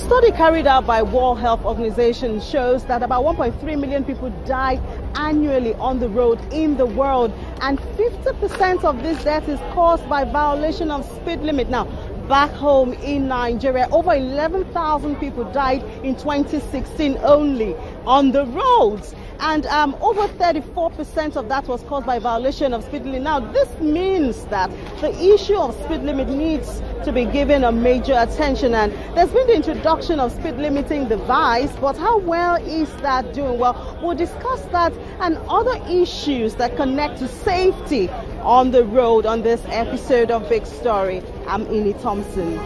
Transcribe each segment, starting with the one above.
study carried out by World Health Organization shows that about 1.3 million people die annually on the road in the world, and 50% of this death is caused by violation of speed limit. Now, back home in Nigeria, over 11,000 people died in 2016 only on the roads, and over 34% of that was caused by violation of speed limit. Now, this means that the issue of speed limit needs to be given a major attention, and there's been the introduction of speed limiting device, but how well is that doing? Well, we'll discuss that and other issues that connect to safety on the road on this episode of Big Story. I'm Ini Thompson.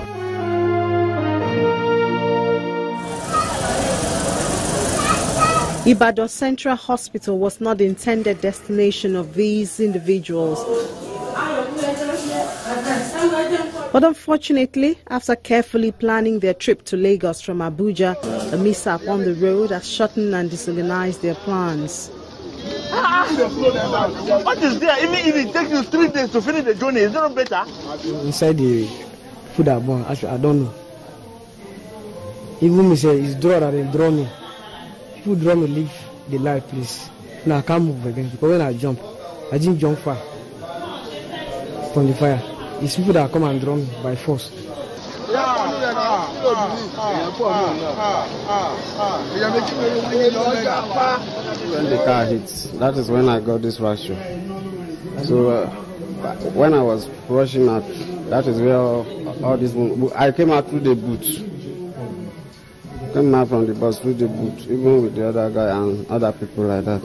Ibadan Central Hospital was not the intended destination of these individuals. But unfortunately, after carefully planning their trip to Lagos from Abuja, a mishap on the road has shortened and disorganized their plans. What is there? Even if it takes you 3 days to finish the journey, is it not better? Inside the food I born, I don't know. Even me say it's draw that they draw me. People draw me, leave the light, please. Now I can't move again because when I jump, I didn't jump far from the fire. It's people that come and draw me by force. When the car hits, that is when I got this fracture. So when I was rushing out, that is where all this. I came out through the boot. Came out from the bus through the boot, even with the other guy and other people like that.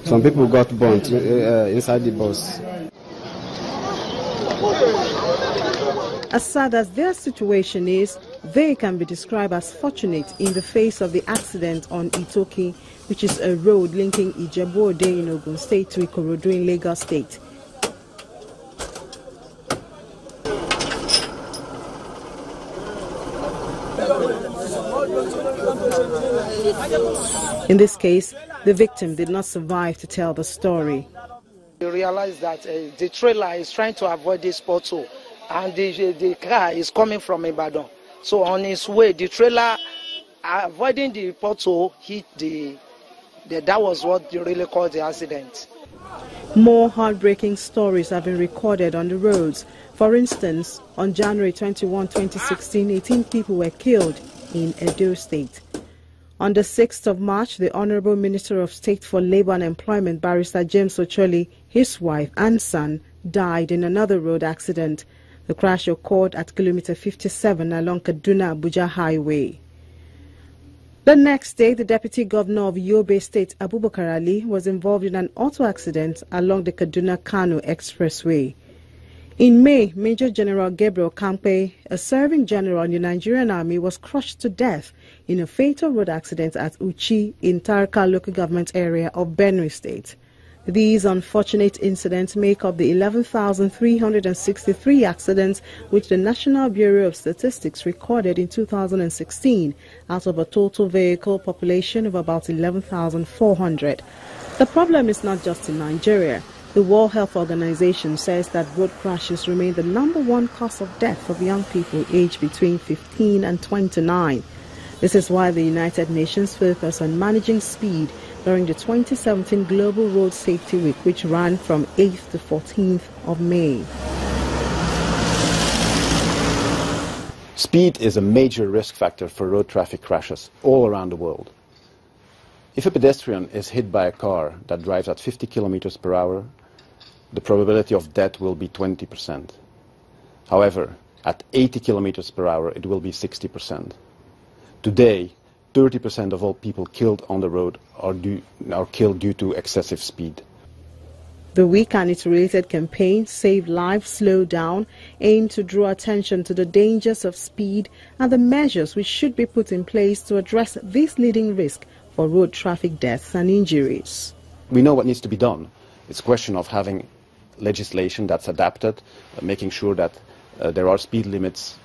Some people got burnt inside the bus. As sad as their situation is, they can be described as fortunate in the face of the accident on Itoki, which is a road linking Ijebu-Ode in Ogun State to Ikorodu in Lagos State. In this case, the victim did not survive to tell the story. We realized that the trailer is trying to avoid this pothole, and the car is coming from Ibadan. So on its way, the trailer, avoiding the pothole, hit that was what they really called the accident. More heartbreaking stories have been recorded on the roads. For instance, on January 21, 2016, 18 people were killed in Edo State. On the 6th of March, the Honorable Minister of State for Labour and Employment, Barrister James Ocholi, his wife and son, died in another road accident. The crash occurred at kilometer 57 along Kaduna-Abuja Highway. The next day, the Deputy Governor of Yobe State, Abubakar Ali, was involved in an auto accident along the Kaduna-Kano Expressway. In May, Major General Gabriel Kampe, a serving general in the Nigerian Army, was crushed to death in a fatal road accident at Uchi in Tarka local government area of Benue State. These unfortunate incidents make up the 11,363 accidents which the National Bureau of Statistics recorded in 2016 out of a total vehicle population of about 11,400. The problem is not just in Nigeria. The World Health Organization says that road crashes remain the #1 cause of death of young people aged between 15 and 29. This is why the United Nations focused on managing speed during the 2017 Global Road Safety Week, which ran from 8th to 14th of May. Speed is a major risk factor for road traffic crashes all around the world. If a pedestrian is hit by a car that drives at 50 kilometers per hour, the probability of death will be 20%. However, at 80 kilometers per hour, it will be 60%. Today, 30% of all people killed on the road are killed due to excessive speed. The week and its related campaign, Save Lives, Slow Down, aim to draw attention to the dangers of speed and the measures which should be put in place to address this leading risk for road traffic deaths and injuries. We know what needs to be done. It's a question of having legislation that's adapted, making sure that there are speed limits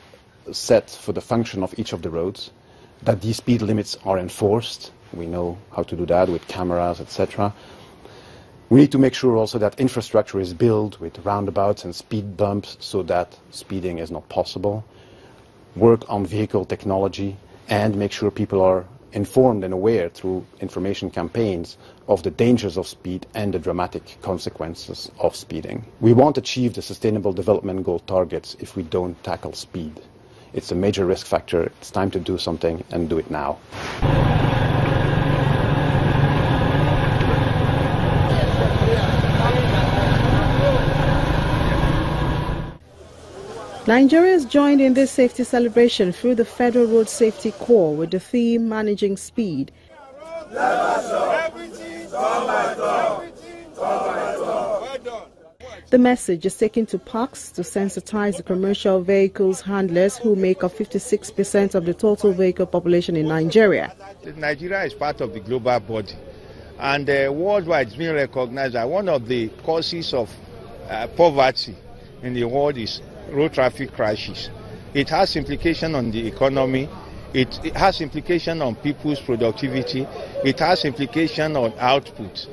set for the function of each of the roads, that these speed limits are enforced. We know how to do that with cameras, etc. We need to make sure also that infrastructure is built with roundabouts and speed bumps so that speeding is not possible. Work on vehicle technology and make sure people are informed and aware through information campaigns of the dangers of speed and the dramatic consequences of speeding. We won't achieve the Sustainable Development Goal targets if we don't tackle speed. It's a major risk factor. It's time to do something, and do it now. Nigeria has joined in this safety celebration through the Federal Road Safety Corps with the theme Managing Speed. The message is taken to parks to sensitize the commercial vehicles handlers who make up 56% of the total vehicle population in Nigeria. Nigeria is part of the global body, and worldwide it's been recognized that one of the causes of poverty in the world is road traffic crashes. It has implication on the economy, it has implication on people's productivity, it has implication on output,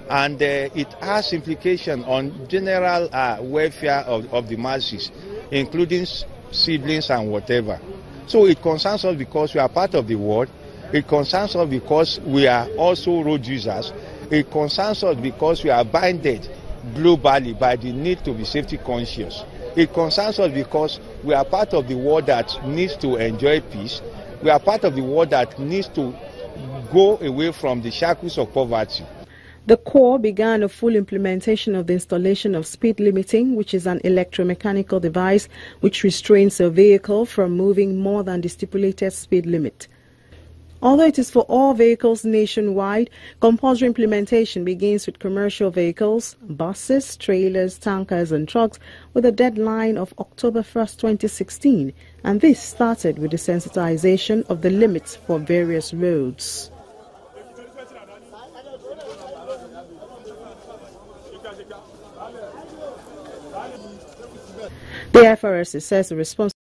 and it has implication on general welfare of the masses, including siblings and whatever. So it concerns us because we are part of the world, it concerns us because we are also road users, it concerns us because we are binded globally by the need to be safety conscious. It concerns us because we are part of the world that needs to enjoy peace. We are part of the world that needs to go away from the shackles of poverty. The Corps began a full implementation of the installation of speed limiting, which is an electromechanical device which restrains a vehicle from moving more than the stipulated speed limit. Although it is for all vehicles nationwide, compulsory implementation begins with commercial vehicles, buses, trailers, tankers and trucks with a deadline of October 1st, 2016. And this started with the sensitization of the limits for various roads. The FRC says the response